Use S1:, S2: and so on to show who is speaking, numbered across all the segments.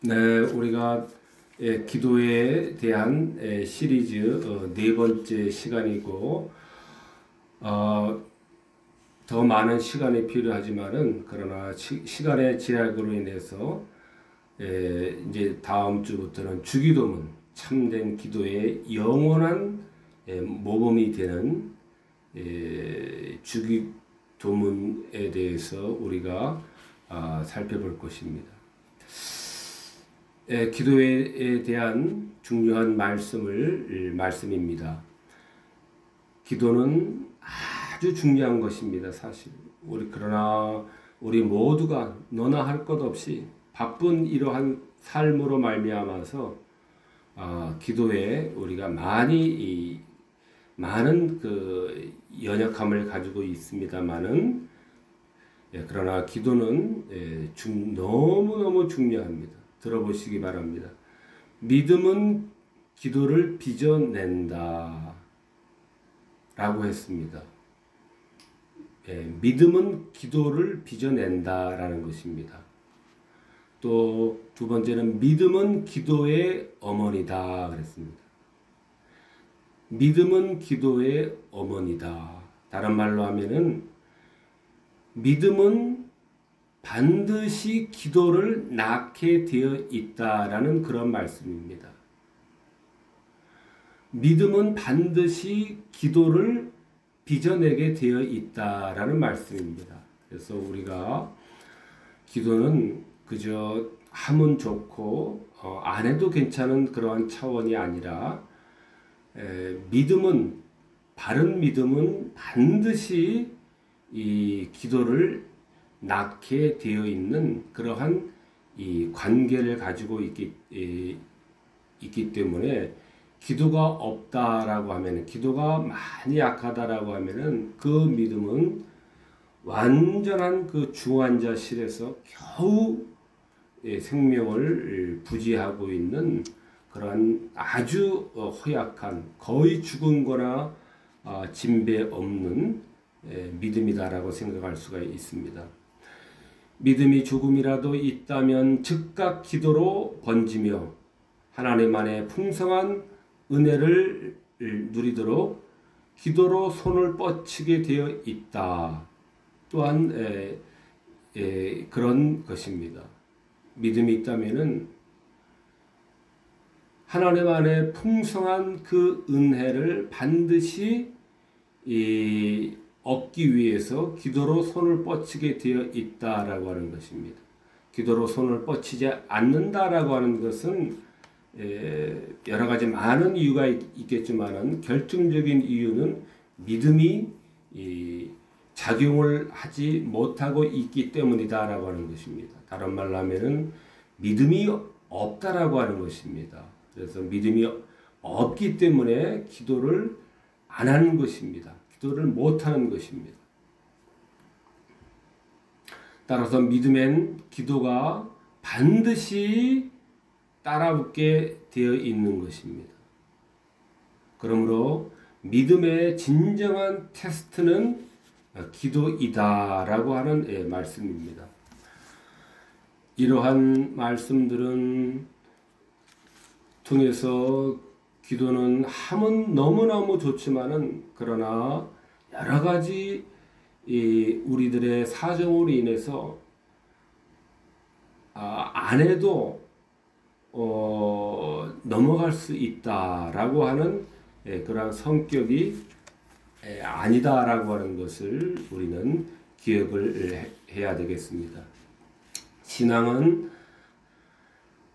S1: 네, 우리가 기도에 대한 시리즈 네 번째 시간이고, 더 많은 시간이 필요하지만은 그러나 시간의 제약으로 인해서 이제 다음 주부터는 주기도문, 참된 기도의 영원한 모범이 되는 주기도문에 대해서 우리가 살펴볼 것입니다. 기도에 대한 중요한 말씀입니다. 기도는 아주 중요한 것입니다, 사실. 그러나 우리 모두가 너나 할 것 없이 바쁜 이러한 삶으로 말미암아서 기도에 우리가 많은 그 연약함을 가지고 있습니다만은, 그러나 기도는 너무너무 중요합니다. 들어보시기 바랍니다. 믿음은 기도를 빚어낸다 라고 했습니다. 믿음은 기도를 빚어낸다 라는 것입니다. 또 두 번째는 믿음은 기도의 어머니다 그랬습니다. 믿음은 기도의 어머니다. 다른 말로 하면은 믿음은 반드시 기도를 낳게 되어 있다라는 그런 말씀입니다. 믿음은 반드시 기도를 빚어내게 되어 있다라는 말씀입니다. 그래서 우리가 기도는 그저 하면 좋고 안 해도 괜찮은 그러한 차원이 아니라 바른 믿음은 반드시 이 기도를 낳게 되어 있는 그러한 이 관계를 가지고 있기 때문에, 기도가 없다라고 하면, 기도가 많이 약하다라고 하면은 그 믿음은 완전한 그 중환자실에서 겨우 생명을 부지하고 있는 그러한 아주 허약한, 거의 죽은 거나 진배 없는 믿음이다라고 생각할 수가 있습니다. 믿음이 조금이라도 있다면 즉각 기도로 번지며 하나님 안에 풍성한 은혜를 누리도록 기도로 손을 뻗치게 되어 있다. 또한 그런 것입니다. 믿음이 있다면은 하나님 안에 풍성한 그 은혜를 반드시 얻기 위해서 기도로 손을 뻗치게 되어 있다라고 하는 것입니다. 기도로 손을 뻗치지 않는다라고 하는 것은 여러 가지 많은 이유가 있겠지만은 결정적인 이유는 믿음이 작용을 하지 못하고 있기 때문이다라고 하는 것입니다. 다른 말로 하면은 믿음이 없다라고 하는 것입니다. 그래서 믿음이 없기 때문에 기도를 안 하는 것입니다. 기도를 못하는 것입니다. 따라서 믿음엔 기도가 반드시 따라붙게 되어 있는 것입니다. 그러므로 믿음의 진정한 테스트는 기도이다라고 하는 말씀입니다. 이러한 말씀들은 통해서 기도는 하면 너무너무 좋지만은, 그러나 여러 가지 우리들의 사정으로 인해서 안 해도 넘어갈 수 있다라고 하는 그러한 성격이 아니다라고 하는 것을 우리는 기억을 해야 되겠습니다. 신앙은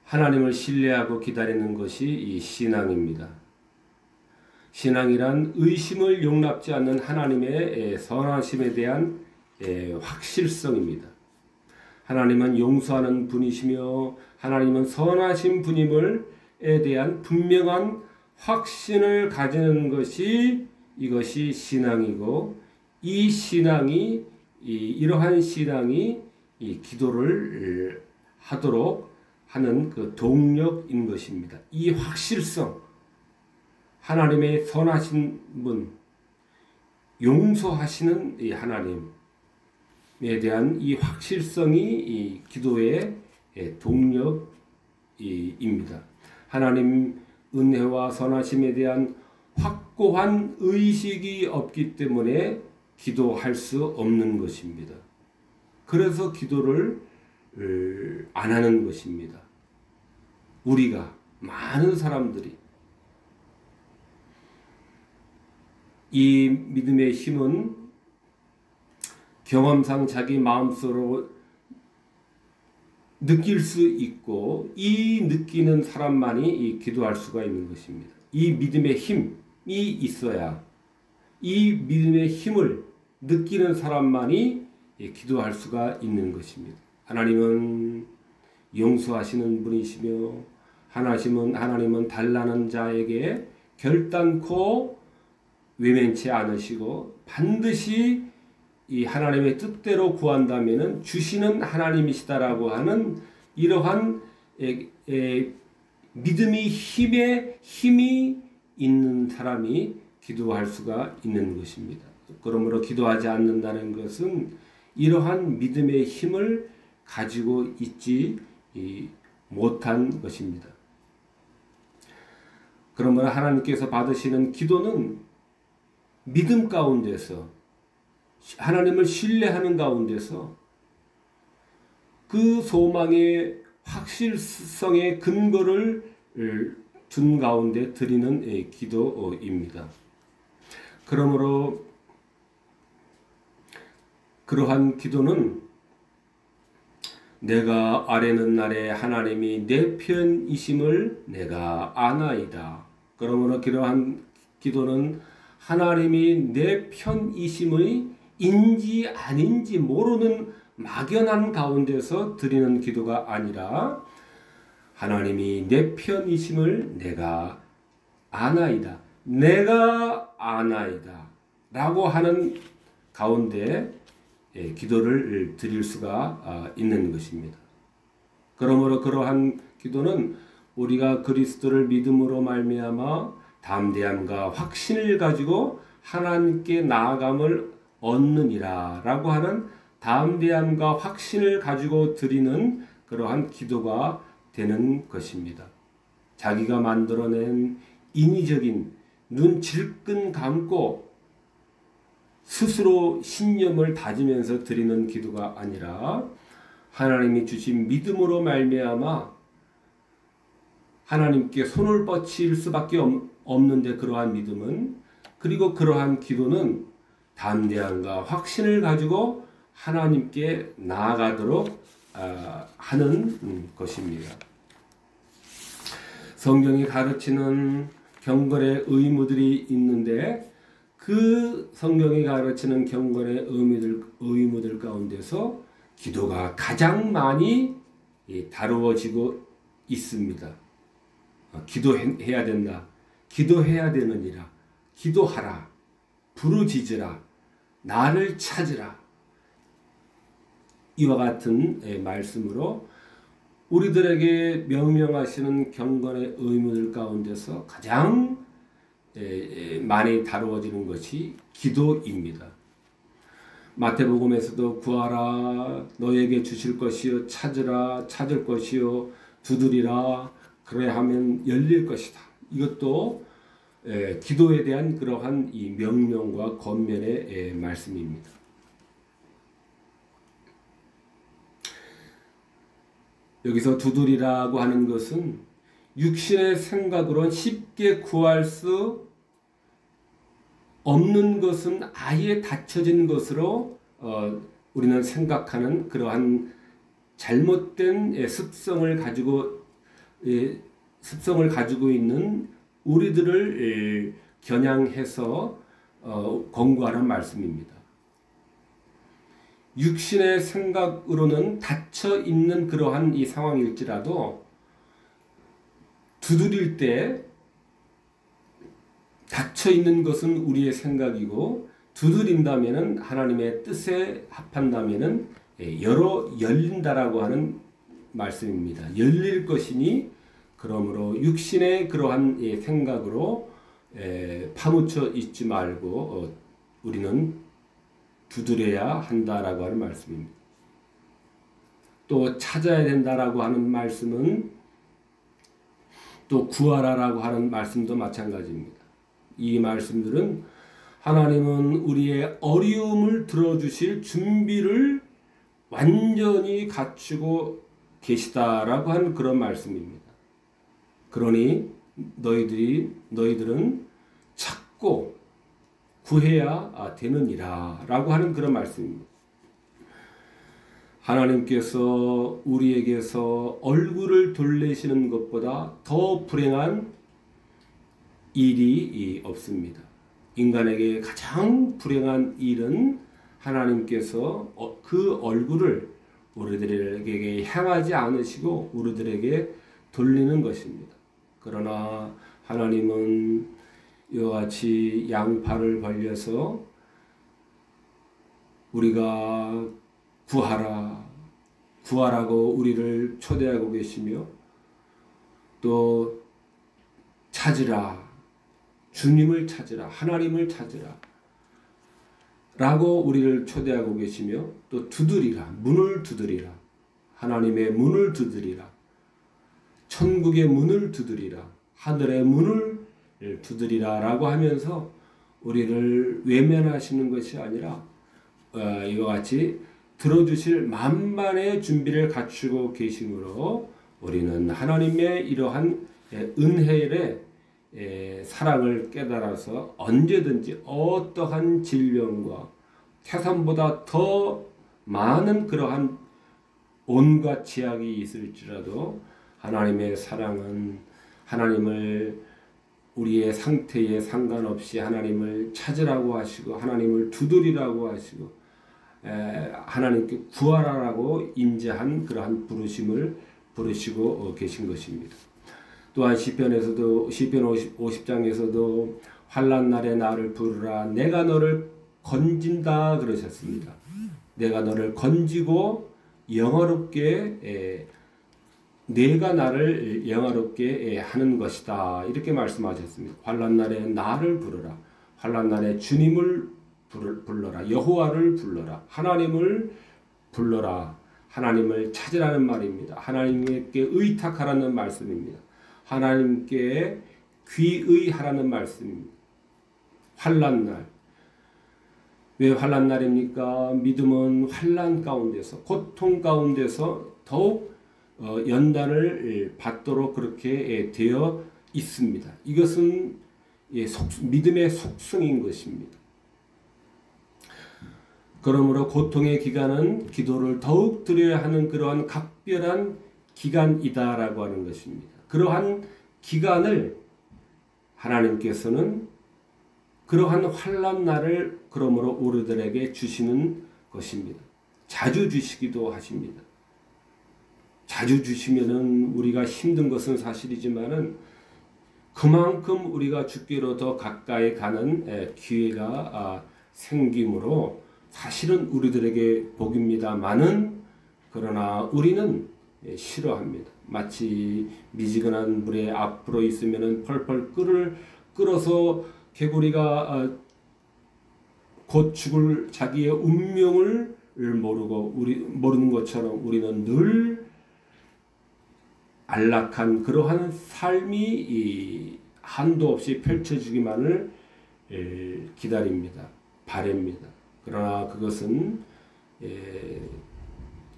S1: 하나님을 신뢰하고 기다리는 것이 이 신앙입니다. 신앙이란 의심을 용납지 않는 하나님의 선하심에 대한 확실성입니다. 하나님은 용서하는 분이시며 하나님은 선하신 분임을에 대한 분명한 확신을 가지는 것이 이것이 신앙이고, 이러한 신앙이 이 기도를 하도록 하는 그 동력인 것입니다. 이 확실성, 하나님의 선하신 분, 용서하시는 이 하나님에 대한 이 확실성이 이 기도의 동력이 기도입니다. 하나님 은혜와 선하심에 대한 확고한 의식이 없기 때문에 기도할 수 없는 것입니다. 그래서 기도를 안 하는 것입니다. 우리가 많은 사람들이 이 믿음의 힘은 경험상 자기 마음속으로 느낄 수 있고 이 느끼는 사람만이 기도할 수가 있는 것입니다. 이 믿음의 힘이 있어야 이 믿음의 힘을 느끼는 사람만이 기도할 수가 있는 것입니다. 하나님은 용서하시는 분이시며 하나님은 달라는 자에게 결단코 외면치 않으시고 반드시 이 하나님의 뜻대로 구한다면은 주시는 하나님이시다라고 하는 이러한 믿음이 힘이 있는 사람이 기도할 수가 있는 것입니다. 그러므로 기도하지 않는다는 것은 이러한 믿음의 힘을 가지고 있지 못한 것입니다. 그러므로 하나님께서 받으시는 기도는 믿음 가운데서 하나님을 신뢰하는 가운데서 그 소망의 확실성의 근거를 둔 가운데 드리는 기도입니다. 그러므로 그러한 기도는 내가 아뢰는 날에 하나님이 내 편이심을 내가 아나이다. 그러므로 그러한 기도는 하나님이 내 편이심의 인지 아닌지 모르는 막연한 가운데서 드리는 기도가 아니라 하나님이 내 편이심을 내가 아나이다. 내가 아나이다. 라고 하는 가운데 기도를 드릴 수가 있는 것입니다. 그러므로 그러한 기도는 우리가 그리스도를 믿음으로 말미암아 담대함과 확신을 가지고 하나님께 나아감을 얻느니라 라고 하는 담대함과 확신을 가지고 드리는 그러한 기도가 되는 것입니다. 자기가 만들어낸 인위적인 눈 질끈 감고 스스로 신념을 다지면서 드리는 기도가 아니라 하나님이 주신 믿음으로 말미암아 하나님께 손을 뻗칠 수밖에 없는데 그러한 믿음은 그리고 그러한 기도는 담대함과 확신을 가지고 하나님께 나아가도록 하는 것입니다. 성경이 가르치는 경건의 의무들이 있는데 그 성경이 가르치는 경건의 의무들 가운데서 기도가 가장 많이 다루어지고 있습니다. 기도해야 된다. 기도해야 되느니라. 기도하라. 부르짖으라. 나를 찾으라. 이와 같은 말씀으로 우리들에게 명령하시는 경건의 의무들 가운데서 가장 많이 다루어지는 것이 기도입니다. 마태복음에서도 구하라 너에게 주실 것이요 찾으라 찾을 것이요 두드리라 그래야 하면 열릴 것이다. 이것도 기도에 대한 그러한 이 명령과 권면의 말씀입니다. 여기서 두드리라고 하는 것은 육신의 생각으로는 쉽게 구할 수 없는 것은 아예 닫혀진 것으로 우리는 생각하는 그러한 잘못된 습성을 가지고 있는 우리들을 겨냥해서 권고하는 말씀입니다. 육신의 생각으로는 닫혀 있는 그러한 이 상황일지라도 두드릴 때 닫혀 있는 것은 우리의 생각이고 두드린다면은 하나님의 뜻에 합한다면은 열린다라고 하는 말씀입니다. 열릴 것이니 그러므로 육신의 그러한 생각으로 파묻혀 있지 말고 우리는 두드려야 한다라고 하는 말씀입니다. 또 찾아야 된다라고 하는 말씀은 또 구하라라고 하는 말씀도 마찬가지입니다. 이 말씀들은 하나님은 우리의 어려움을 들어주실 준비를 완전히 갖추고 계시다라고 하는 그런 말씀입니다. 그러니 너희들은 찾고 구해야 되느니라 라고 하는 그런 말씀입니다. 하나님께서 우리에게서 얼굴을 돌리시는 것보다 더 불행한 일이 없습니다. 인간에게 가장 불행한 일은 하나님께서 그 얼굴을 우리들에게 향하지 않으시고 우리들에게 돌리는 것입니다. 그러나 하나님은 이와 같이 양팔을 벌려서 우리가 구하라고 우리를 초대하고 계시며 또 찾으라, 주님을 찾으라, 하나님을 찾으라 라고 우리를 초대하고 계시며 또 두드리라, 문을 두드리라, 하나님의 문을 두드리라, 천국의 문을 두드리라, 하늘의 문을 두드리라 라고 하면서 우리를 외면하시는 것이 아니라 이와 같이 들어주실 만반의 준비를 갖추고 계심으로 우리는 하나님의 이러한 은혜의 사랑을 깨달아서 언제든지 어떠한 질병과 태산보다 더 많은 그러한 온갖 제약이 있을지라도 하나님의 사랑은 하나님을 우리의 상태에 상관없이 하나님을 찾으라고 하시고 하나님을 두드리라고 하시고 하나님께 구하라라고 임재한 그러한 부르심을 부르시고 계신 것입니다. 또한 시편 50장에서도 환난 날에 나를 부르라 내가 너를 건진다 그러셨습니다. 내가 너를 건지고 영화롭게 내가 나를 영화롭게 하는 것이다 이렇게 말씀하셨습니다. 환난 날에 나를 부르라. 환난 날에 주님을 불러라. 여호와를 불러라. 하나님을 불러라. 하나님을 찾으라는 말입니다. 하나님께 의탁하라는 말씀입니다. 하나님께 귀의하라는 말씀입니다. 환난 날. 왜 환난 날입니까? 믿음은 환난 가운데서 고통 가운데서 더욱 연단을 받도록 그렇게 되어 있습니다. 이것은 믿음의 속성인 것입니다. 그러므로 고통의 기간은 기도를 더욱 드려야 하는 그러한 각별한 기간이다라고 하는 것입니다. 그러한 기간을 하나님께서는 그러한 환난 날을 그러므로 우리들에게 주시는 것입니다. 자주 주시기도 하십니다. 자주 주시면은 우리가 힘든 것은 사실이지만은 그만큼 우리가 주께로 더 가까이 가는 기회가 생기므로 사실은 우리들에게 복입니다만은 그러나 우리는 싫어합니다. 마치 미지근한 물에 앞으로 있으면은 펄펄 끓어서 개구리가 곧 죽을 자기의 운명을 모르는 것처럼 우리는 늘 안락한 그러한 삶이 한도 없이 펼쳐지기만을 기다립니다. 바랍니다. 그러나 그것은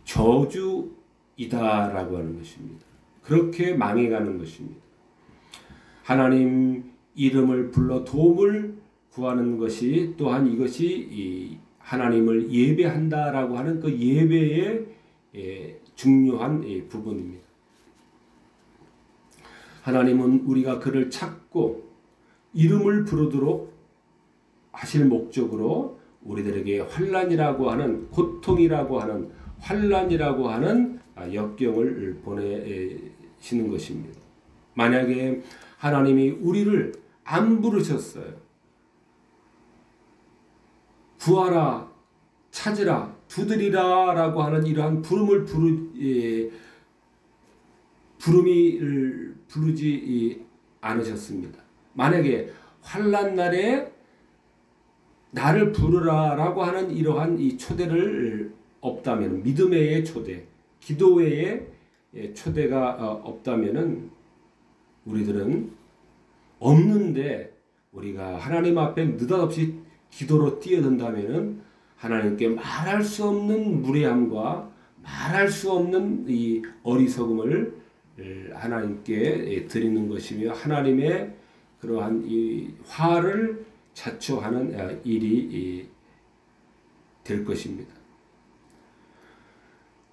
S1: 저주이다라고 하는 것입니다. 그렇게 망해가는 것입니다. 하나님 이름을 불러 도움을 구하는 것이 또한 이것이 하나님을 예배한다라고 하는 그 예배의 중요한 부분입니다. 하나님은 우리가 그를 찾고 이름을 부르도록 하실 목적으로 우리들에게 환난이라고 하는 고통이라고 하는 환난이라고 하는 역경을 보내시는 것입니다. 만약에 하나님이 우리를 안 부르셨어요. 구하라, 찾으라, 두드리라 라고 하는 이러한 부름을 부르지 않으셨습니다. 만약에 환난 날에 나를 부르라라고 하는 이러한 이 초대를 없다면, 믿음의 초대, 기도의 초대가 없다면은 우리들은 없는데 우리가 하나님 앞에 느닷없이 기도로 뛰어든다면은 하나님께 말할 수 없는 무례함과 말할 수 없는 이 어리석음을 하나님께 드리는 것이며 하나님의 그러한 이 화를 자초하는 일이 될 것입니다.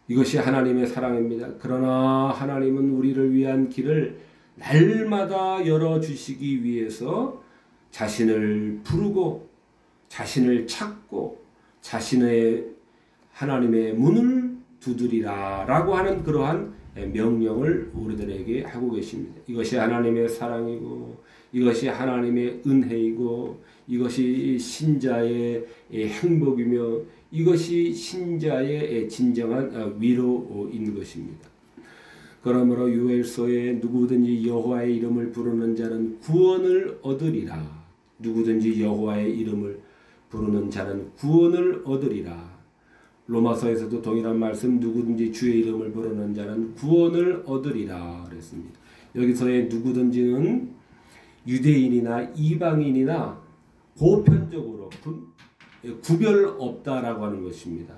S1: 이것이 하나님의 사랑입니다. 그러나 하나님은 우리를 위한 길을 날마다 열어주시기 위해서 자신을 부르고 자신을 찾고 자신의 하나님의 문을 두드리라 라고 하는 그러한 명령을 우리들에게 하고 계십니다. 이것이 하나님의 사랑이고 이것이 하나님의 은혜이고 이것이 신자의 행복이며 이것이 신자의 진정한 위로인 것입니다. 그러므로 요엘서에 누구든지 여호와의 이름을 부르는 자는 구원을 얻으리라. 누구든지 여호와의 이름을 부르는 자는 구원을 얻으리라. 로마서에서도 동일한 말씀 누구든지 주의 이름을 부르는 자는 구원을 얻으리라 그랬습니다. 여기서의 누구든지는 유대인이나 이방인이나 보편적으로 구별 없다라고 하는 것입니다.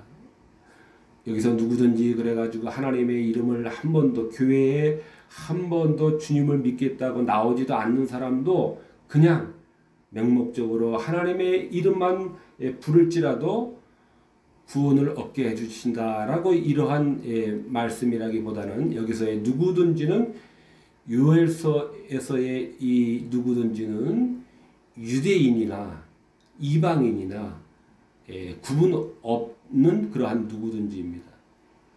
S1: 여기서 누구든지 그래가지고 하나님의 이름을 한 번도 교회에 한 번도 주님을 믿겠다고 나오지도 않는 사람도 그냥 맹목적으로 하나님의 이름만 부를지라도 구원을 얻게 해주신다라고 이러한 말씀이라기보다는 여기서의 누구든지는 요엘서에서의 이 누구든지는 유대인이나 이방인이나 구분 없는 그러한 누구든지입니다.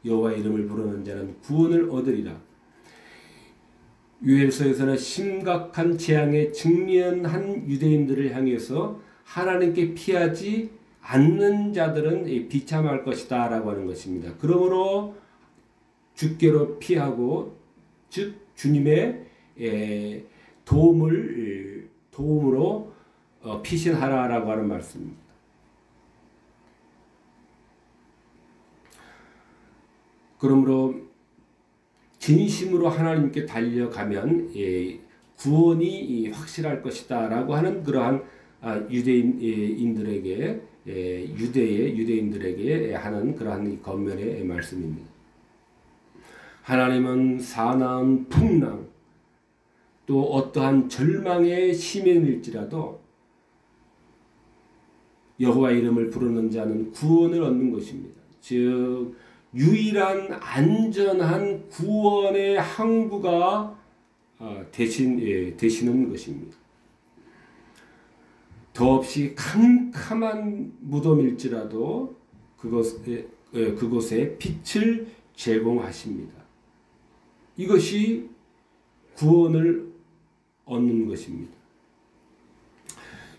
S1: 여호와의 이름을 부르는 자는 구원을 얻으리라. 요엘서에서는 심각한 재앙에 직면한 유대인들을 향해서 하나님께 피하지 않는 자들은 비참할 것이다 라고 하는 것입니다. 그러므로 주께로 피하고 즉 주님의 도움으로 피신하라라고 하는 말씀입니다. 그러므로 진심으로 하나님께 달려가면 구원이 확실할 것이다 라고 하는 그러한 유대인들에게 유대인들에게 하는 그러한 권면의 말씀입니다. 하나님은 사나운 풍랑 또 어떠한 절망의 심연일지라도 여호와 이름을 부르는 자는 구원을 얻는 것입니다. 즉 유일한 안전한 구원의 항구가 되시는 것입니다. 더없이 캄캄한 무덤일지라도 그곳에 빛을 제공하십니다. 이것이 구원을 얻는 것입니다.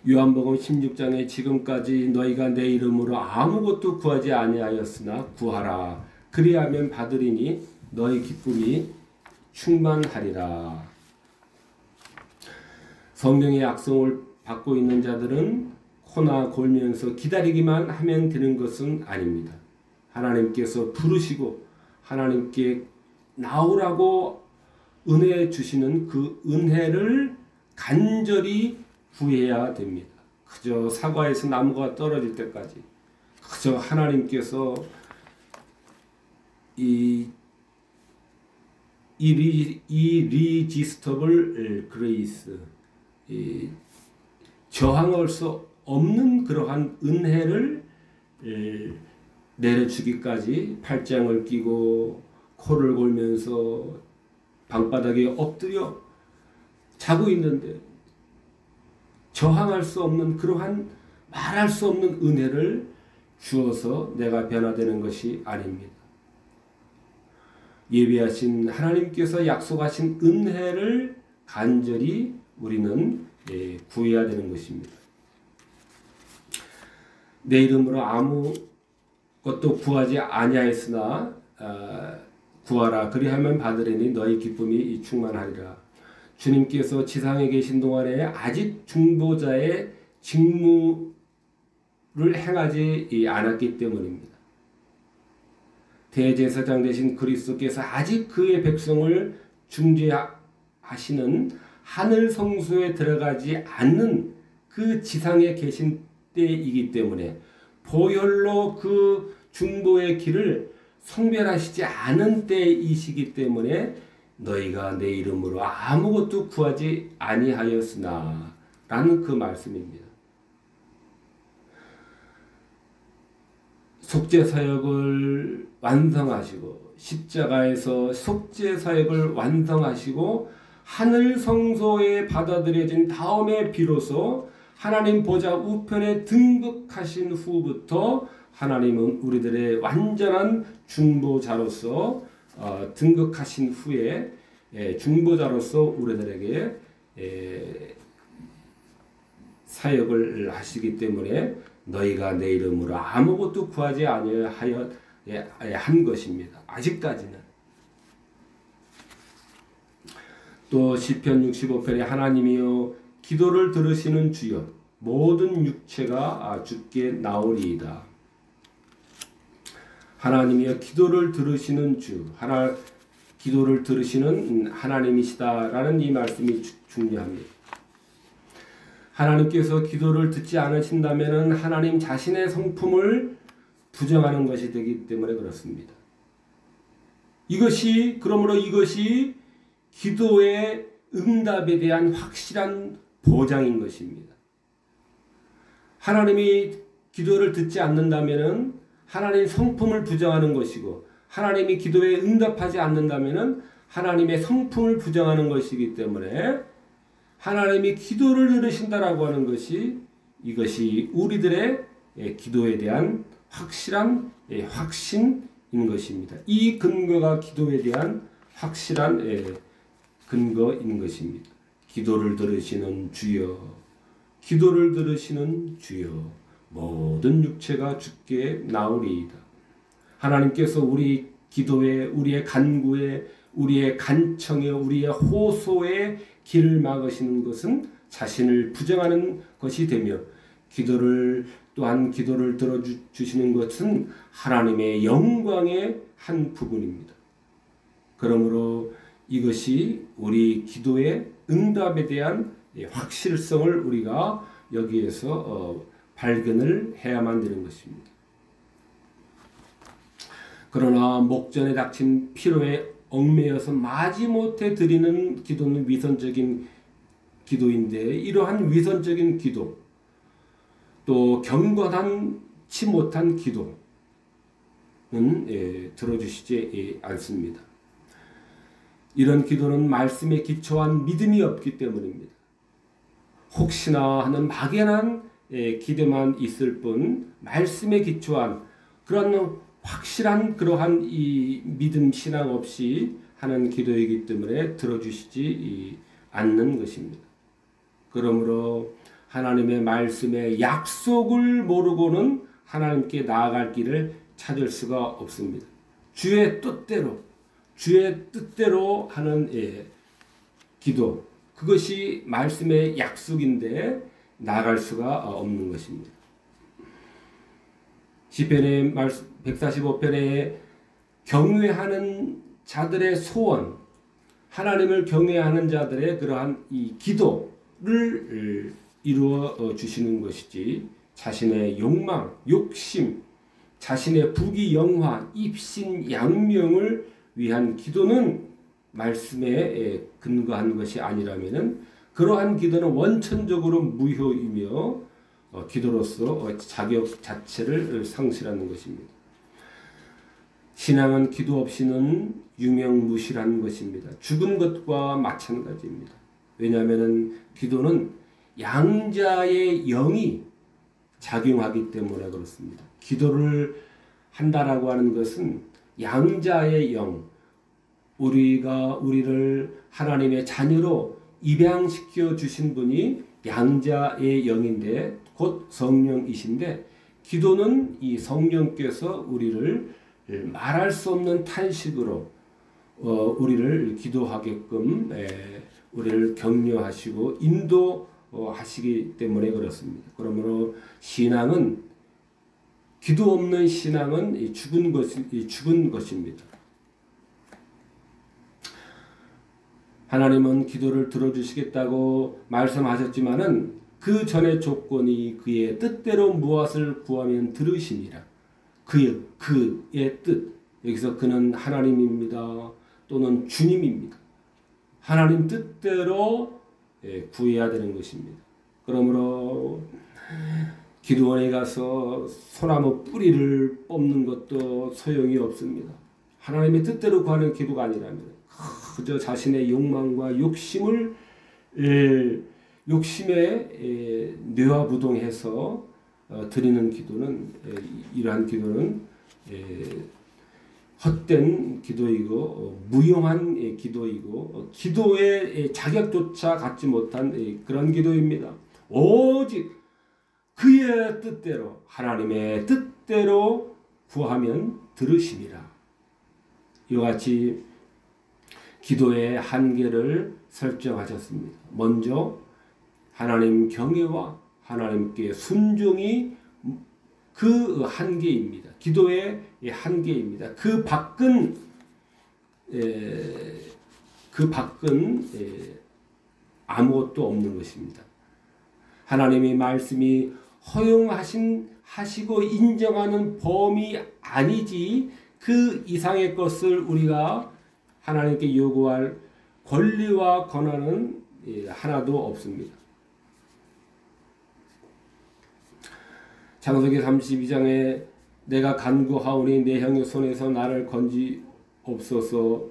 S1: 요한복음 16장에 지금까지 너희가 내 이름으로 아무것도 구하지 아니하였으나 구하라. 그리하면 받으리니 너희 기쁨이 충만하리라. 성령의 약속을 받고 있는 자들은 코나 골면서 기다리기만 하면 되는 것은 아닙니다. 하나님께서 부르시고 하나님께 나오라고 은혜 주시는 그 은혜를 간절히 구해야 됩니다. 그저 사과에서 나무가 떨어질 때까지 그저 하나님께서 이 irresistible grace, 저항할 수 없는 그러한 은혜를 내려주기까지 팔짱을 끼고 코를 골면서 방바닥에 엎드려 자고 있는데 저항할 수 없는 그러한 말할 수 없는 은혜를 주어서 내가 변화되는 것이 아닙니다. 예비하신 하나님께서 약속하신 은혜를 간절히 우리는 구해야 되는 것입니다. 내 이름으로 아무것도 구하지 아니하였으나 구하라. 그리하면 받으리니 너희 기쁨이 충만하리라. 주님께서 지상에 계신 동안에 아직 중보자의 직무를 행하지 않았기 때문입니다. 대제사장 되신 그리스도께서 아직 그의 백성을 중재하지 하시는 하늘 성소에 들어가지 않는 그 지상에 계신 때이기 때문에 보혈로 그 중보의 길을 성별하시지 않은 때이시기 때문에 너희가 내 이름으로 아무것도 구하지 아니하였으나 라는 그 말씀입니다. 속죄사역을 완성하시고 십자가에서 속죄사역을 완성하시고 하늘 성소에 받아들여진 다음에 비로소 하나님 보좌 우편에 등극하신 후부터 하나님은 우리들의 완전한 중보자로서 등극하신 후에 중보자로서 우리들에게 사역을 하시기 때문에 너희가 내 이름으로 아무것도 구하지 아니하여 한 것입니다. 아직까지는. 또 시편 65편에 하나님이여 기도를 들으시는 주여 모든 육체가 주께 나오리이다. 하나님이여 기도를 들으시는 주, 기도를 들으시는 하나님이시다라는 이 말씀이 중요합니다. 하나님께서 기도를 듣지 않으신다면 하나님 자신의 성품을 부정하는 것이 되기 때문에 그렇습니다. 그러므로 이것이 기도의 응답에 대한 확실한 보장인 것입니다. 하나님이 기도를 듣지 않는다면 하나님 성품을 부정하는 것이고 하나님이 기도에 응답하지 않는다면 하나님의 성품을 부정하는 것이기 때문에 하나님이 기도를 들으신다라고 하는 이것이 우리들의 기도에 대한 확실한 확신인 것입니다. 이 근거가 기도에 대한 확실한 근거인 것입니다. 기도를 들으시는 주여, 기도를 들으시는 주여, 모든 육체가 주께 나오리이다. 하나님께서 우리 기도에, 우리의 간구에, 우리의 간청에, 우리의 호소에 길을 막으시는 것은 자신을 부정하는 것이 되며 또한 기도를 들어주시는 것은 하나님의 영광의 한 부분입니다. 그러므로 이것이 우리 기도의 응답에 대한 확실성을 우리가 여기에서 발견을 해야만 되는 것입니다. 그러나 목전에 닥친 피로에 얽매여서 마지못해 드리는 기도는 위선적인 기도인데 이러한 위선적인 기도 또 경건하지 못한 기도는 들어주시지 않습니다. 이런 기도는 말씀에 기초한 믿음이 없기 때문입니다. 혹시나 하는 막연한 기대만 있을 뿐 말씀에 기초한 그런 확실한 그러한 이 믿음 신앙 없이 하는 기도이기 때문에 들어주시지 않는 것입니다. 그러므로 하나님의 말씀의 약속을 모르고는 하나님께 나아갈 길을 찾을 수가 없습니다. 주의 뜻대로 하는 기도, 그것이 말씀의 약속인데 나아갈 수가 없는 것입니다. 시편의 145편에 경외하는 자들의 소원, 하나님을 경외하는 자들의 그러한 이 기도를 이루어 주시는 것이지 자신의 욕망, 욕심, 자신의 부귀 영화, 입신 양명을 위한 기도는 말씀에 근거한 것이 아니라면은 그러한 기도는 원천적으로 무효이며 기도로서 자격 자체를 상실하는 것입니다. 신앙은 기도 없이는 유명무실한 것입니다. 죽은 것과 마찬가지입니다. 왜냐하면 기도는 양자의 영이 작용하기 때문에 그렇습니다. 기도를 한다라고 하는 것은 양자의 영, 우리를 하나님의 자녀로 입양시켜 주신 분이 양자의 영인데 곧 성령이신데 기도는 이 성령께서 우리를 말할 수 없는 탄식으로 우리를 기도하게끔 우리를 격려하시고 인도하시기 때문에 그렇습니다. 그러므로 신앙은 기도 없는 신앙은 죽은 것입니다. 하나님은 기도를 들어주시겠다고 말씀하셨지만은 그 전의 조건이 그의 뜻대로 무엇을 구하면 들으시니라. 그의 뜻. 여기서 그는 하나님입니다. 또는 주님입니다. 하나님 뜻대로 구해야 되는 것입니다. 그러므로 기도원에 가서 소나무 뿌리를 뽑는 것도 소용이 없습니다. 하나님의 뜻대로 구하는 기도가 아니라면 그저 자신의 욕망과 욕심에 뇌화부동해서 드리는 기도는 이러한 기도는 헛된 기도이고 무용한 기도이고 기도의 자격조차 갖지 못한 그런 기도입니다. 오직 그의 뜻대로 하나님의 뜻대로 구하면 들으심이라. 이와 같이 기도의 한계를 설정하셨습니다. 먼저 하나님 경외와 하나님께 순종이 그 한계입니다. 기도의 한계입니다. 그 밖은 아무것도 없는 것입니다. 하나님의 말씀이 허용하시고 인정하는 범위 아니지 그 이상의 것을 우리가 하나님께 요구할 권리와 권한은 하나도 없습니다. 창세기 32장에 내가 간구하오니 내 형의 손에서 나를 건지옵소서.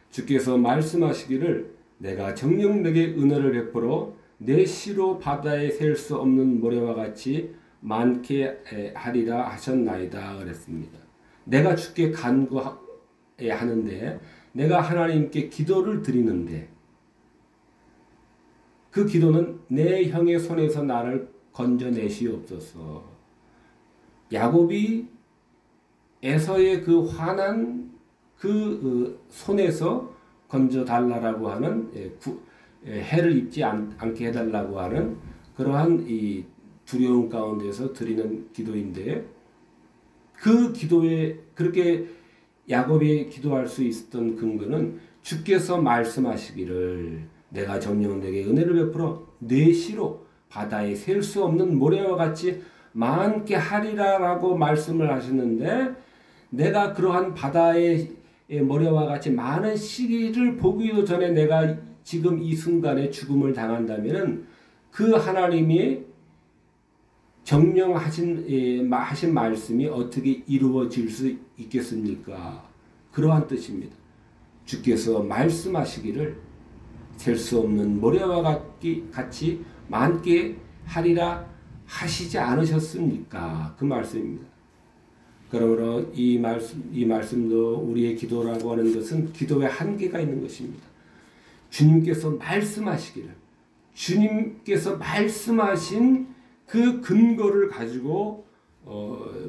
S1: 주께서 말씀하시기를 내가 정녕 내게 은혜를 베풀어 내 시로 바다에 셀 수 없는 모래와 같이 많게 하리라 하셨나이다 그랬습니다. 내가 주께 간구해야 하는데 내가 하나님께 기도를 드리는데 그 기도는 내 형의 손에서 나를 건져내시옵소서. 야곱이 에서의 그 화난 그 손에서 건져달라고 하는 해를 입지 않게 해달라고 하는 그러한 이 두려움 가운데서 드리는 기도인데 그 기도에 그렇게 야곱이 기도할 수 있었던 근거는 주께서 말씀하시기를 내가 정녕 내게 은혜를 베풀어 내 시로 바다에 셀 수 없는 모래와 같이 많게 하리라라고 말씀을 하셨는데 내가 그러한 바다의 모래와 같이 많은 시기를 보기도 전에 내가 지금 이 순간에 죽음을 당한다면 그 하나님이 정령하신 말씀이 어떻게 이루어질 수 있겠습니까? 그러한 뜻입니다. 주께서 말씀하시기를 셀 수 없는 모래와 같이 많게 하리라 하시지 않으셨습니까? 그 말씀입니다. 그러므로 이 말씀도 우리의 기도라고 하는 것은 기도의 한계가 있는 것입니다. 주님께서 말씀하시기를 주님께서 말씀하신 그 근거를 가지고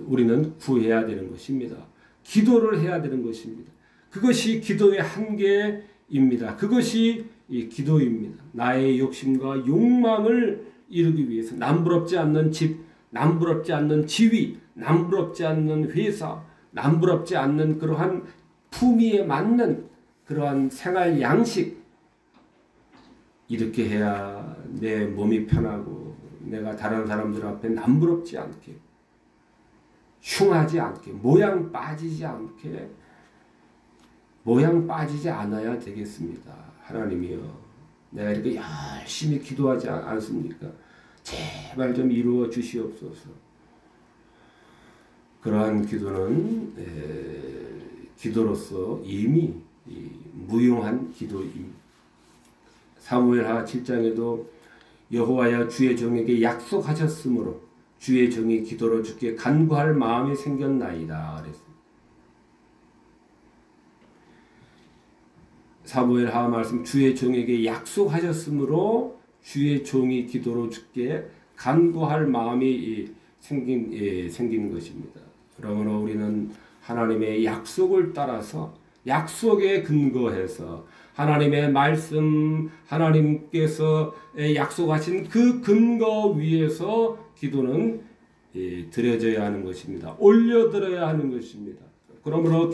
S1: 우리는 구해야 되는 것입니다. 기도를 해야 되는 것입니다. 그것이 기도의 한계입니다. 그것이 이 기도입니다. 나의 욕심과 욕망을 이루기 위해서 남부럽지 않는 집, 남부럽지 않는 지위, 남부럽지 않는 회사, 남부럽지 않는 그러한 품위에 맞는 그러한 생활 양식 이렇게 해야 내 몸이 편하고 내가 다른 사람들 앞에 남부럽지 않게 흉하지 않게 모양 빠지지 않아야 되겠습니다. 하나님이여 내가 이렇게 열심히 기도하지 않습니까? 제발 좀 이루어 주시옵소서. 그러한 기도는 기도로서 이미 무용한 기도입니다. 사무엘하 7장에도 여호와여 주의 종에게 약속하셨으므로 주의 종이 기도로 주께 간구할 마음이 생겼나이다 그랬습니다. 사무엘하 말씀 주의 종에게 약속하셨으므로 주의 종이 기도로 주께 간구할 마음이 생긴 것입니다. 그러므로 우리는 하나님의 약속을 따라서 약속에 근거해서 하나님의 말씀 하나님께서 약속하신 그 근거 위에서 기도는 드려져야 하는 것입니다. 올려드려야 하는 것입니다. 그러므로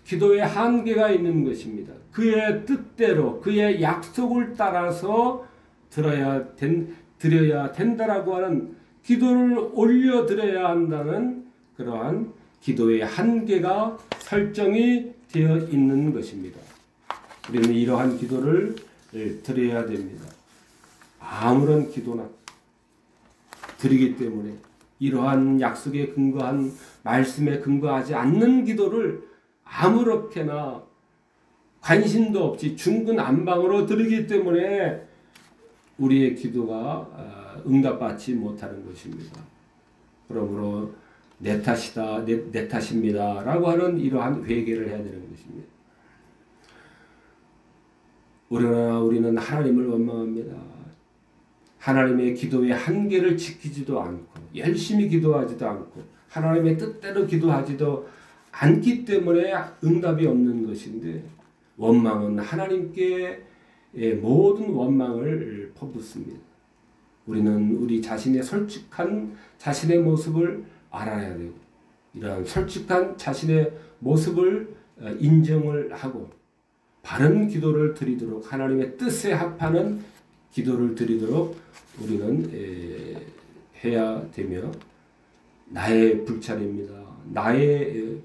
S1: 기도의 한계가 있는 것입니다. 그의 뜻대로 그의 약속을 따라서 드려야 된다라고 하는, 기도를 올려드려야 한다는 그러한 기도의 한계가 설정이 되어 있는 것입니다. 우리는 이러한 기도를 드려야 됩니다. 아무런 기도나 드리기 때문에 이러한 약속에 근거한 말씀에 근거하지 않는 기도를 아무렇게나 관심도 없이 중구난방으로 드리기 때문에 우리의 기도가 응답받지 못하는 것입니다. 그러므로 내 탓이다, 내 탓입니다 라고 하는 이러한 회개를 해야 되는 것입니다. 우리는 하나님을 원망합니다. 하나님의 기도의 한계를 지키지도 않고 열심히 기도하지도 않고 하나님의 뜻대로 기도하지도 않기 때문에 응답이 없는 것인데, 원망은 하나님께 모든 원망을 퍼붓습니다. 우리는 우리 자신의 솔직한 자신의 모습을 알아야 되고, 이러한 솔직한 자신의 모습을 인정을 하고 바른 기도를 드리도록, 하나님의 뜻에 합하는 기도를 드리도록 우리는 해야 되며, 나의 불찰입니다. 나의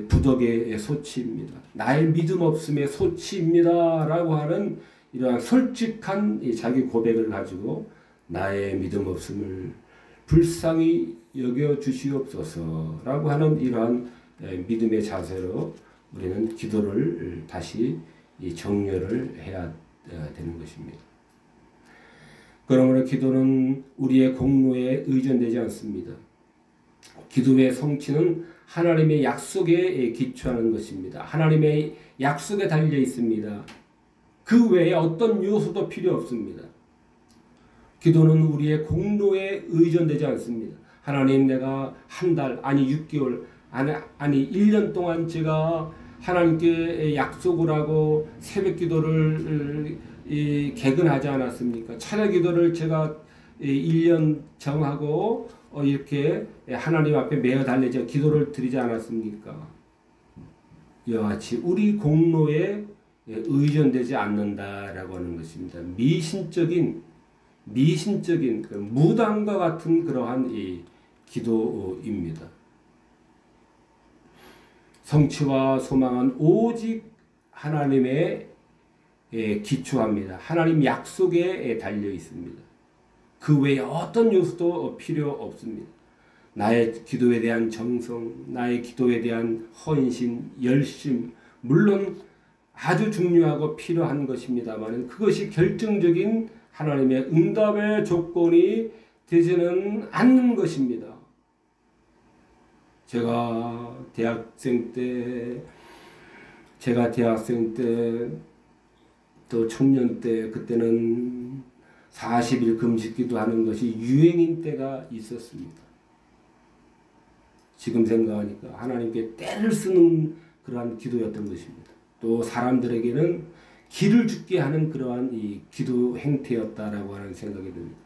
S1: 부덕의 소치입니다. 나의 믿음 없음의 소치입니다 라고 하는 이러한 솔직한 자기 고백을 가지고 나의 믿음 없음을 불쌍히 여겨 주시옵소서 라고 하는 이러한 믿음의 자세로 우리는 기도를 다시 정렬을 해야 되는 것입니다. 그러므로 기도는 우리의 공로에 의존되지 않습니다. 기도의 성취는 하나님의 약속에 기초하는 것입니다. 하나님의 약속에 달려 있습니다. 그 외에 어떤 요소도 필요 없습니다. 기도는 우리의 공로에 의존되지 않습니다. 하나님, 내가 한 달, 아니 6개월, 아니 1년 동안 제가 하나님께 약속을 하고 새벽 기도를 개근하지 않았습니까? 찬양 기도를 제가 1년 정하고 이렇게 하나님 앞에 매어 달려져 기도를 드리지 않았습니까? 이와 같이 우리 공로에 의존되지 않는다라고 하는 것입니다. 미신적인 그 무당과 같은 그러한 이 기도입니다. 성취와 소망은 오직 하나님의 기초합니다. 하나님 약속에 달려 있습니다. 그 외에 어떤 요소도 필요 없습니다. 나의 기도에 대한 정성, 나의 기도에 대한 헌신, 열심, 물론 아주 중요하고 필요한 것입니다만 그것이 결정적인 하나님의 응답의 조건이 되지는 않는 것입니다. 제가 대학생 때 또 청년 때, 그때는 40일 금식기도 하는 것이 유행인 때가 있었습니다. 지금 생각하니까 하나님께 때를 쓰는 그러한 기도였던 것입니다. 또 사람들에게는 기를 죽게 하는 그러한 이 기도 행태였다라고 하는 생각이 듭니다.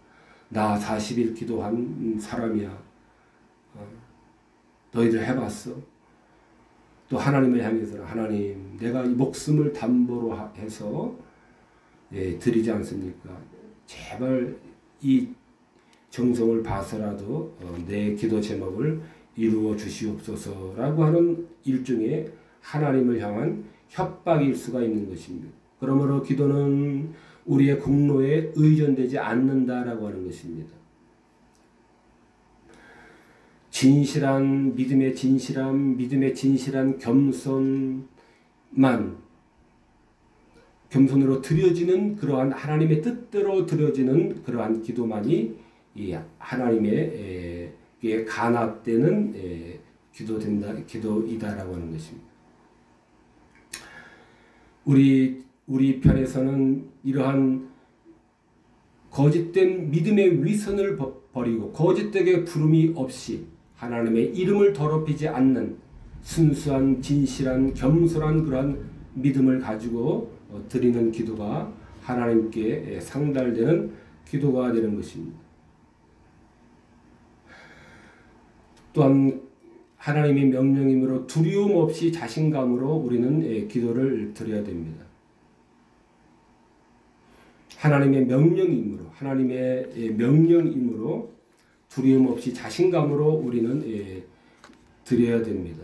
S1: 나 40일 기도한 사람이야. 너희들 해봤어? 또 하나님을 향해서는, 하나님, 내가 이 목숨을 담보로 해서 드리지 않습니까? 제발 이 정성을 봐서라도 내 기도 제목을 이루어 주시옵소서라고 하는 일종의 하나님을 향한 협박일 수가 있는 것입니다. 그러므로 기도는 우리의 공로에 의존되지 않는다라고 하는 것입니다. 진실한 믿음의 진실한 겸손으로 드려지는 그러한 하나님의 뜻대로 드려지는 그러한 기도만이 이 하나님의 간합되는 기도이다라고 하는 것입니다. 우리 편에서는 이러한 거짓된 믿음의 위선을 버리고 거짓되게 부름이 없이 하나님의 이름을 더럽히지 않는 순수한 진실한 겸손한 그러한 믿음을 가지고 드리는 기도가 하나님께 상달되는 기도가 되는 것입니다. 또한 하나님의 명령이므로 두려움 없이 자신감으로 우리는 기도를 드려야 됩니다. 하나님의 명령이므로 두려움 없이 자신감으로 우리는 드려야 됩니다.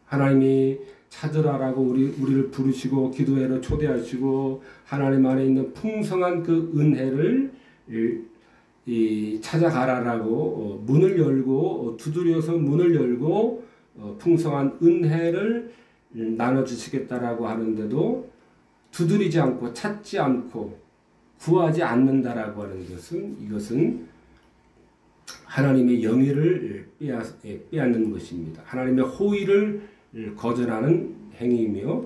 S1: 하나님이 찾으라라고 우리를 부르시고 기도회로 초대하시고 하나님 안에 있는 풍성한 그 은혜를 찾아가라라고 문을 열고 두드려서 문을 열고 풍성한 은혜를 나눠주시겠다라고 하는데도 두드리지 않고 찾지 않고 구하지 않는다라고 하는 것은 이것은 하나님의 영예를 빼앗는 것입니다. 하나님의 호의를 거절하는 행위이며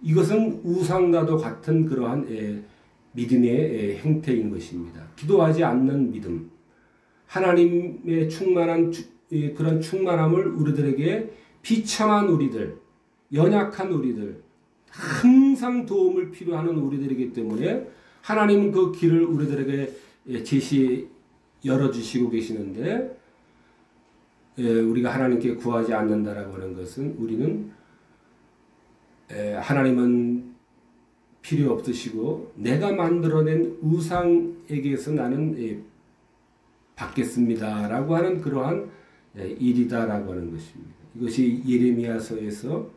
S1: 이것은 우상과도 같은 그러한 믿음의 행태인 것입니다. 기도하지 않는 믿음, 하나님의 충만한 그런 충만함을 우리들에게 비참한 우리들, 연약한 우리들, 항상 도움을 필요하는 우리들이기 때문에 하나님은 그 길을 우리들에게 열어주시고 계시는데 우리가 하나님께 구하지 않는다라고 하는 것은 우리는 하나님은 필요 없으시고 내가 만들어낸 우상에게서 나는 받겠습니다라고 하는 그러한 일이다라고 하는 것입니다. 이것이 예레미야서에서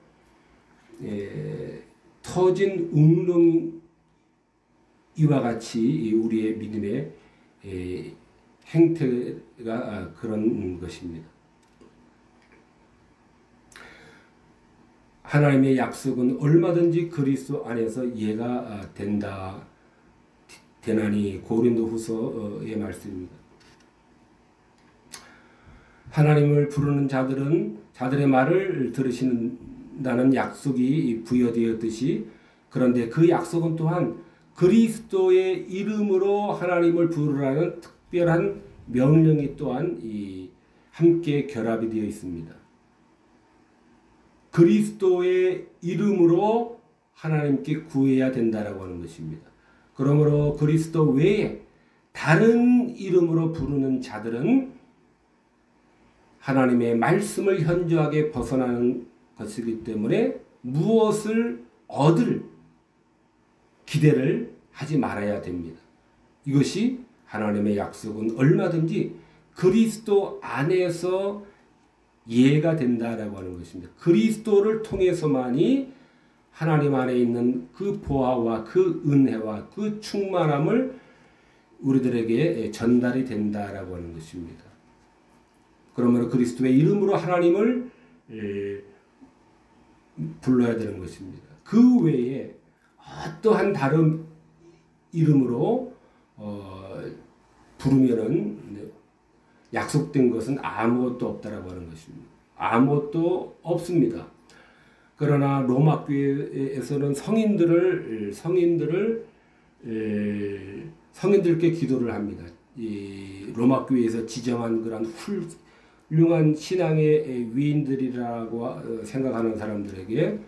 S1: 터진 웅덩이와 같이 우리의 믿음의 행태가 그런 것입니다. 하나님의 약속은 얼마든지 그리스도 안에서 이해가 되나니 고린도후서의 말씀입니다. 하나님을 부르는 자들은 자들의 말을 들으신다는 약속이 부여되었듯이 그런데 그 약속은 또한 그리스도의 이름으로 하나님을 부르라는 특별한 명령이 또한 함께 결합이 되어 있습니다. 그리스도의 이름으로 하나님께 구해야 된다라고 하는 것입니다. 그러므로 그리스도 외에 다른 이름으로 부르는 자들은 하나님의 말씀을 현저하게 벗어나는 것이기 때문에 무엇을 얻을 기대를 하지 말아야 됩니다. 이것이 하나님의 약속은 얼마든지 그리스도 안에서 이해가 된다라고 하는 것입니다. 그리스도를 통해서만이 하나님 안에 있는 그 보화와 그 은혜와 그 충만함을 우리들에게 전달이 된다라고 하는 것입니다. 그러므로 그리스도의 이름으로 하나님을 불러야 되는 것입니다. 그 외에 어떠한 다른 이름으로 부르면은 약속된 것은 아무것도 없다라고 하는 것입니다. 아무것도 없습니다. 그러나 로마 교회에서는 성인들께 기도를 합니다. 이 로마 교회에서 지정한 그런 훌륭한 신앙의 위인들이라고 생각하는 사람들에게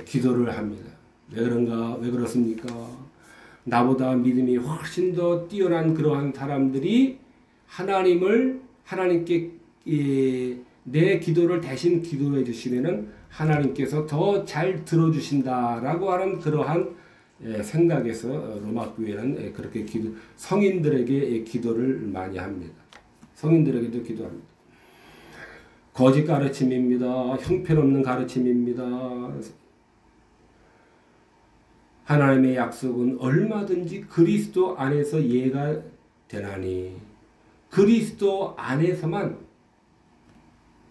S1: 기도를 합니다. 왜 그런가? 왜 그렇습니까? 나보다 믿음이 훨씬 더 뛰어난 그러한 사람들이 하나님께 내 기도를 대신 기도해 주시면은 하나님께서 더 잘 들어주신다라고 하는 그러한 생각에서 로마 교회는 그렇게 성인들에게 기도를 많이 합니다. 성인들에게도 기도합니다. 거짓 가르침입니다. 형편없는 가르침입니다. 하나님의 약속은 얼마든지 그리스도 안에서 이해가 되나니 그리스도 안에서만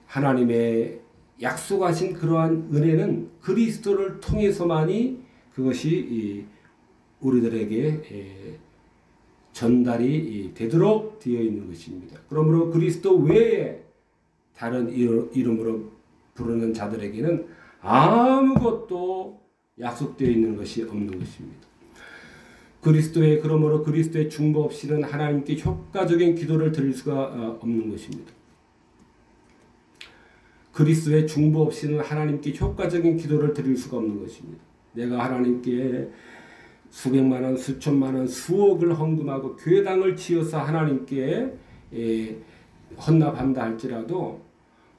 S1: 하나님의 약속하신 그러한 은혜는 그리스도를 통해서만이 그것이 우리들에게 전달이 되도록 되어 있는 것입니다. 그러므로 그리스도 외에 다른 이름으로 부르는 자들에게는 아무것도 약속되어 있는 것이 없는 것입니다. 그러므로 그리스도의 중보 없이는 하나님께 효과적인 기도를 드릴 수가 없는 것입니다. 그리스도의 중보 없이는 하나님께 효과적인 기도를 드릴 수가 없는 것입니다. 내가 하나님께 수백만 원, 수천만 원, 수억을 헌금하고 교회당을 지어서 하나님께 헌납한다 할지라도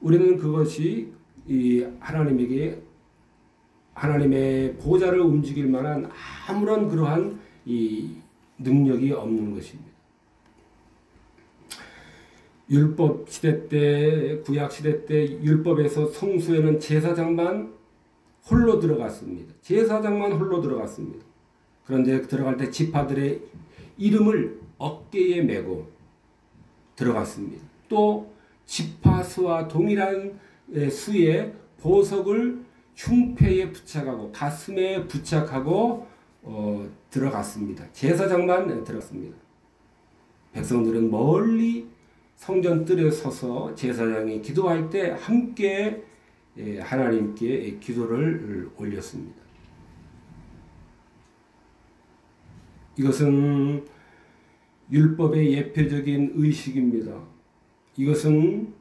S1: 우리는 그것이 이 하나님의 보좌를 움직일 만한 아무런 그러한 이 능력이 없는 것입니다. 율법 시대 때, 구약 시대 때 율법에서 성소에는 제사장만 홀로 들어갔습니다. 제사장만 홀로 들어갔습니다. 그런데 들어갈 때 지파들의 이름을 어깨에 메고 들어갔습니다. 또 지파수와 동일한 수의 보석을 흉패에 부착하고 가슴에 부착하고 들어갔습니다. 제사장만 들어갔습니다. 백성들은 멀리 성전 뜰에 서서 제사장이 기도할 때 함께 하나님께 기도를 올렸습니다. 이것은 율법의 예표적인 의식입니다. 이것은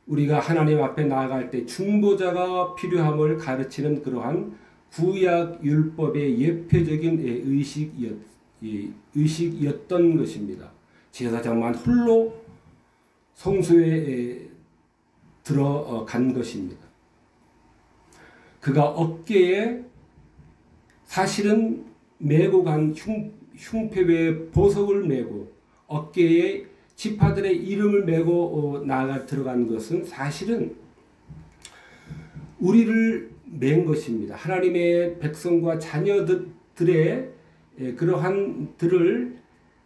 S1: 우리가 하나님 앞에 나아갈 때 중보자가 필요함을 가르치는 그러한 구약 율법의 예표적인 의식이었던 것입니다. 제사장만 홀로 성소에 들어간 것입니다. 그가 어깨에 사실은 메고 간 흉패에 보석을 메고 어깨에 지파들의 이름을 메고 들어간 것은 사실은 우리를 맨 것입니다. 하나님의 백성과 자녀들의 그러한 들을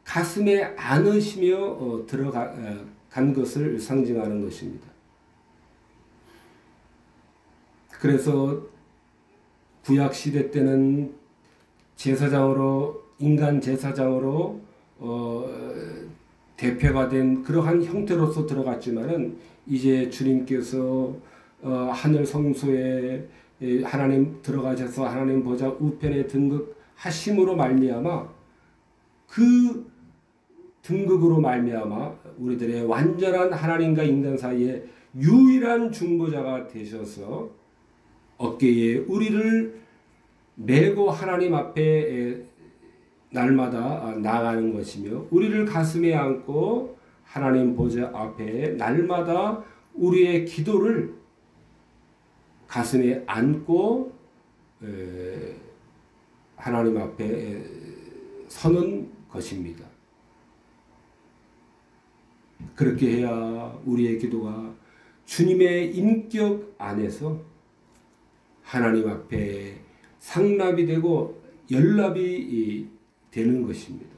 S1: 가슴에 안으시며 간 것을 상징하는 것입니다. 그래서 구약 시대 때는 인간 제사장으로 대표가 된 그러한 형태로서 들어갔지만은 이제 주님께서 하늘 성소에 하나님 들어가셔서 하나님 보좌 우편에 등극하심으로 말미암아 그 등극으로 말미암아 우리들의 완전한 하나님과 인간 사이에 유일한 중보자가 되셔서 어깨에 우리를 메고 하나님 앞에 날마다 나아가는 것이며 우리를 가슴에 안고 하나님 보좌 앞에 날마다 우리의 기도를 가슴에 안고 하나님 앞에 서는 것입니다. 그렇게 해야 우리의 기도가 주님의 인격 안에서 하나님 앞에 상납이 되고 연납이 되는 것입니다.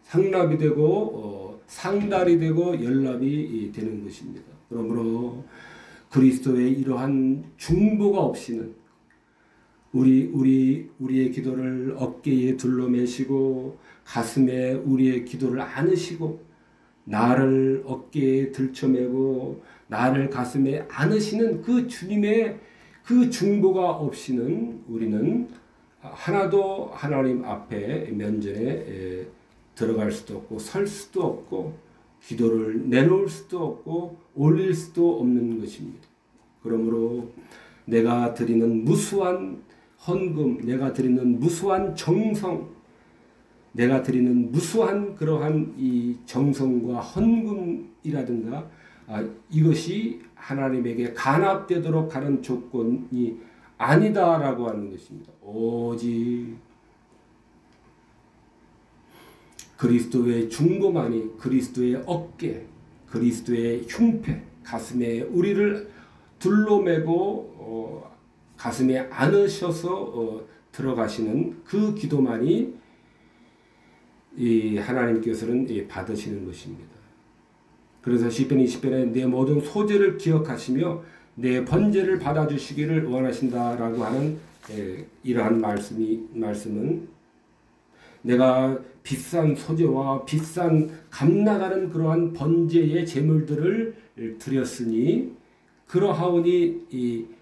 S1: 상납이 되고 상달이 되고 연납이 되는 것입니다. 그러므로 그리스도의 이러한 중보가 없이는 우리의 기도를 어깨에 둘러매시고 가슴에 우리의 기도를 안으시고 나를 어깨에 들쳐매고 나를 가슴에 안으시는 그 주님의 그 중보가 없이는 우리는 하나도 하나님 앞에 면전에 들어갈 수도 없고 설 수도 없고 기도를 내놓을 수도 없고 올릴 수도 없는 것입니다. 그러므로 내가 드리는 무수한 헌금, 내가 드리는 무수한 정성, 내가 드리는 무수한 그러한 이 정성과 헌금이라든가 이것이 하나님에게 간합되도록 하는 조건이 아니다라고 하는 것입니다. 오직 그리스도의 중보만이 그리스도의 어깨, 그리스도의 흉패, 가슴에 우리를 둘러매고 가슴에 안으셔서 들어가시는 그 기도만이 이 하나님께서는 받으시는 것입니다. 그래서 시편 20편에 내 모든 소재를 기억하시며 내 번제를 받아주시기를 원하신다라고 하는 이러한 말씀은 내가 비싼 소재와 비싼 값나가는 그러한 번제의 제물들을 드렸으니 그러하오니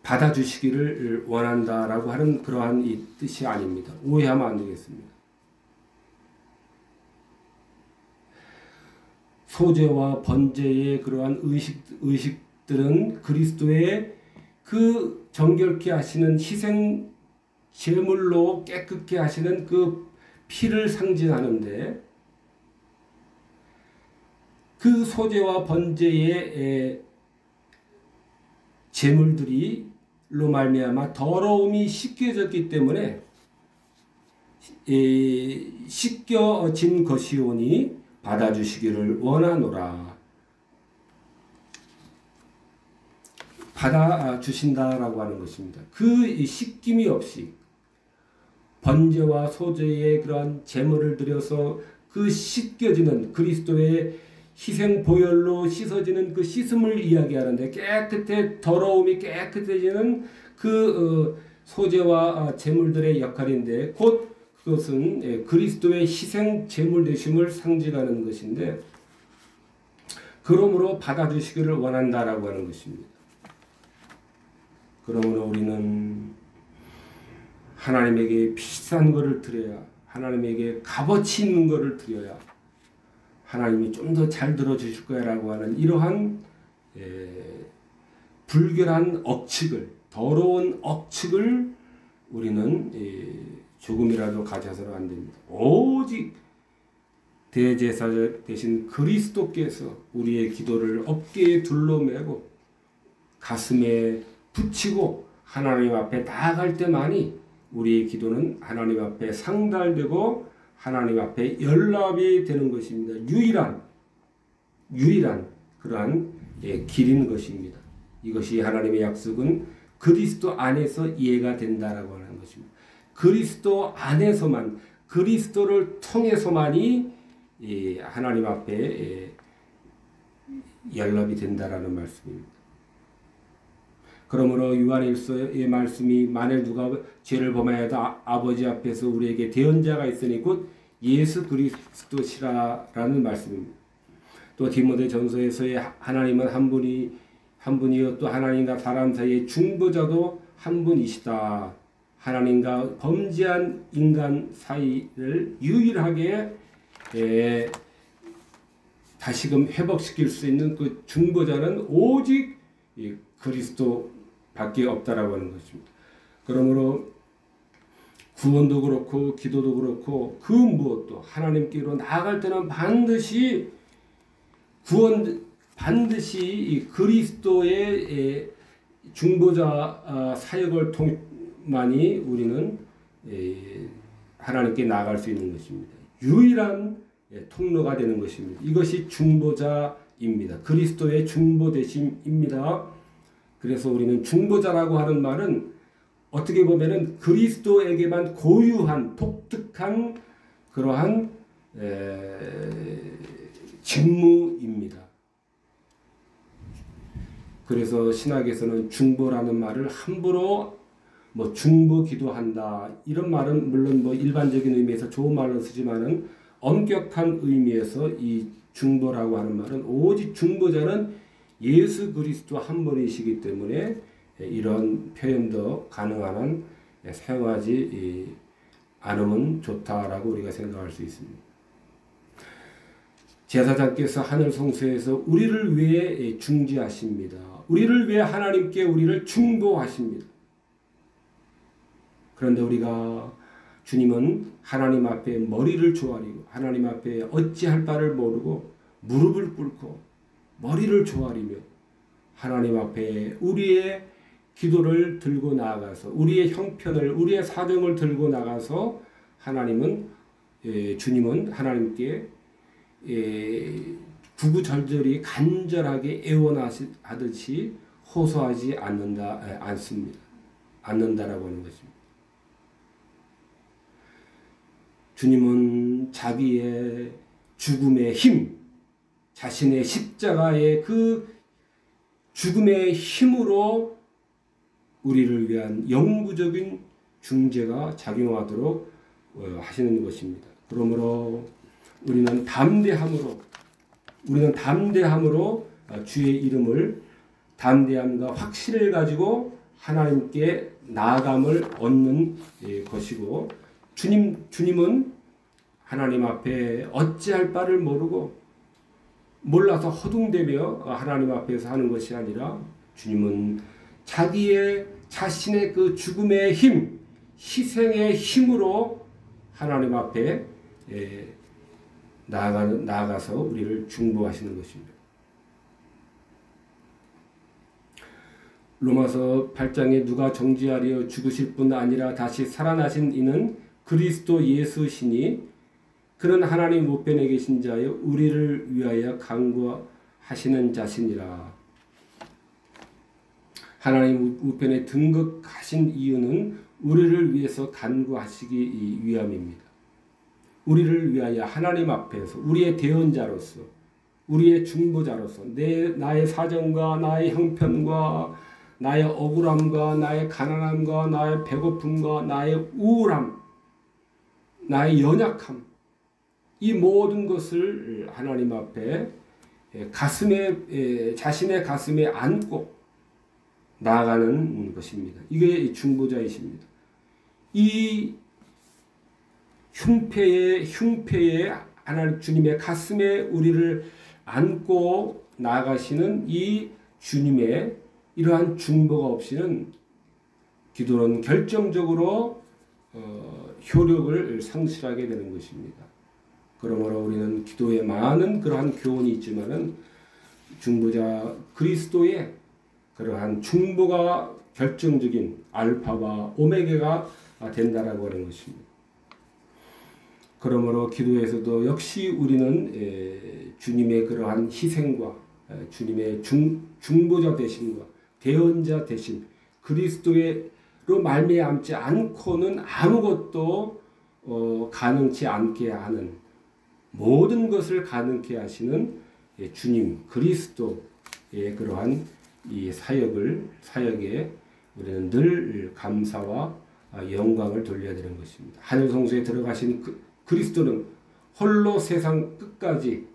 S1: 받아주시기를 원한다라고 하는 그러한 이 뜻이 아닙니다. 오해하면 안 되겠습니다. 소제와 번제의 그러한 의식들은 그리스도의 그 정결케 하시는 희생 제물로 깨끗게 하시는 그 피를 상징하는데 그 소재와 번제의 제물들이로 말미암아 더러움이 씻겨졌기 때문에 씻겨진 것이오니 받아주시기를 원하노라. 받아주신다라고 하는 것입니다. 그 씻김이 없이 번제와 소제의 그러한 제물을 드려서 그 씻겨지는 그리스도의 희생 보혈로 씻어지는 그 씻음을 이야기하는데, 더러움이 깨끗해지는 그 소제와 제물들의 역할인데, 곧 그것은 그리스도의 희생 제물 되심을 상징하는 것인데, 그러므로 받아주시기를 원한다라고 하는 것입니다. 그러므로 우리는 하나님에게 비싼 것을 드려야, 하나님에게 값어치 있는 것을 드려야 하나님이 좀 더 잘 들어주실 거야라고 하는 이러한 불결한 억측을, 더러운 억측을 우리는 조금이라도 가져서는 안 됩니다. 오직 대제사장 되신 그리스도께서 우리의 기도를 어깨에 둘러매고 가슴에 붙이고 하나님 앞에 나아갈 때만이 우리의 기도는 하나님 앞에 상달되고 하나님 앞에 연락이 되는 것입니다. 유일한 그러한 길인 것입니다. 이것이 하나님의 약속은 그리스도 안에서 이해가 된다라고 하는 것입니다. 그리스도 안에서만, 그리스도를 통해서만이 하나님 앞에 연락이 된다라는 말씀입니다. 그러므로 요한일서의 말씀이 만일 누가 죄를 범하여도 아버지 앞에서 우리에게 대언자가 있으니 곧 예수 그리스도시라라는 말씀입니다. 또 디모데전서에서의 하나님은 한 분이요 또 하나님과 사람 사이의 중보자도 한 분이시다. 하나님과 범죄한 인간 사이를 유일하게 다시금 회복시킬 수 있는 그 중보자는 오직 그리스도밖에 없다라고 하는 것입니다. 그러므로 구원도 그렇고 기도도 그렇고 그 무엇도 하나님께로 나아갈 때는 반드시 이 그리스도의 중보자 사역을 통만이 우리는 하나님께 나아갈 수 있는 것입니다. 유일한 통로가 되는 것입니다. 이것이 중보자입니다. 그리스도의 중보되심입니다. 그래서 우리는 중보자라고 하는 말은 어떻게 보면은 그리스도에게만 고유한 독특한 그러한 직무입니다. 그래서 신학에서는 중보라는 말을 함부로 중보 기도한다 이런 말은 물론 일반적인 의미에서 좋은 말로 쓰지만은 엄격한 의미에서 이 중보라고 하는 말은 오직 중보자는 예수 그리스도 한 분이시기 때문에 이런 표현도 가능한 한 사용하지 않으면 좋다라고 우리가 생각할 수 있습니다. 제사장께서 하늘 성소에서 우리를 위해 중지하십니다. 우리를 위해 하나님께 우리를 중보하십니다. 그런데 우리가 주님은 하나님 앞에 머리를 조아리고 하나님 앞에 어찌할 바를 모르고 무릎을 꿇고 머리를 조아리며 하나님 앞에 우리의 기도를 들고 나아가서 우리의 형편을 우리의 사정을 들고 나가서 주님은 하나님께 구구절절히 간절하게 애원하듯이 호소하지 않는다라고 하는 것입니다. 주님은 자기의 죽음의 힘, 자신의 십자가의 그 죽음의 힘으로 우리를 위한 영구적인 중재가 작용하도록 하시는 것입니다. 그러므로 우리는 담대함으로 주의 이름을 담대함과 확신을 가지고 하나님께 나아감을 얻는 것이고 주님은 하나님 앞에 어찌할 바를 모르고 몰라서 허둥대며 하나님 앞에서 하는 것이 아니라 주님은 자신의 그 죽음의 힘, 희생의 힘으로 하나님 앞에 나아가서 우리를 중보하시는 것입니다. 로마서 8장에 누가 정죄하려 죽으실 뿐 아니라 다시 살아나신 이는 그리스도 예수시니 그는 하나님 우편에 계신 자여 우리를 위하여 간구하시는 자시니라. 하나님 우편에 등극하신 이유는 우리를 위해서 간구하시기 위함입니다. 우리를 위하여 하나님 앞에서 우리의 대언자로서 우리의 중보자로서 나의 사정과 나의 형편과 나의 억울함과 나의 가난함과 나의 배고픔과 나의 우울함, 나의 연약함, 이 모든 것을 하나님 앞에 자신의 가슴에 안고 나아가는 것입니다. 이게 중보자이십니다. 이 흉패에 하나님 주님의 가슴에 우리를 안고 나아가시는 이 주님의 이러한 중보가 없이는 기도는 결정적으로 효력을 상실하게 되는 것입니다. 그러므로 우리는 기도에 많은 그러한 교훈이 있지만은 중보자 그리스도의 그러한 중보가 결정적인 알파와 오메가가 된다라고 하는 것입니다. 그러므로 기도에서도 역시 우리는 주님의 그러한 희생과 주님의 중보자 되심과 대언자 되심 그리스도로 말미암지 않고는 아무것도 가능치 않게 하는 모든 것을 가능케 하시는 주님 그리스도의 그러한 이 사역에 우리는 늘 감사와 영광을 돌려야 되는 것입니다. 하늘 성소에 들어가신 그리스도는 홀로 세상 끝까지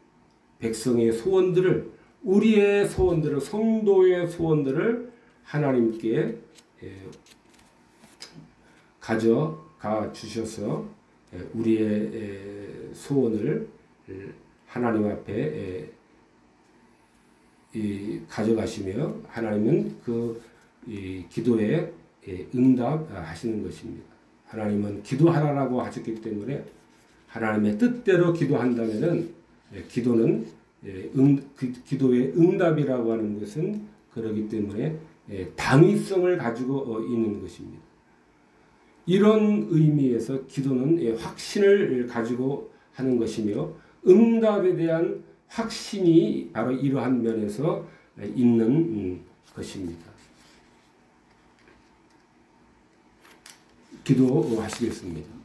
S1: 백성의 소원들을 우리의 소원들을 성도의 소원들을 하나님께 가져가 주셔서 우리의 소원을 하나님 앞에 가져가시며 하나님은 그 기도에 응답하시는 것입니다. 하나님은 기도하라고 하셨기 때문에 하나님의 뜻대로 기도한다면은 기도는 기도의 응답이라고 하는 것은 그러기 때문에 당위성을 가지고 있는 것입니다. 이런 의미에서 기도는 확신을 가지고 하는 것이며 응답에 대한 확신이 바로 이러한 면에서 있는 것입니다. 기도하시겠습니다.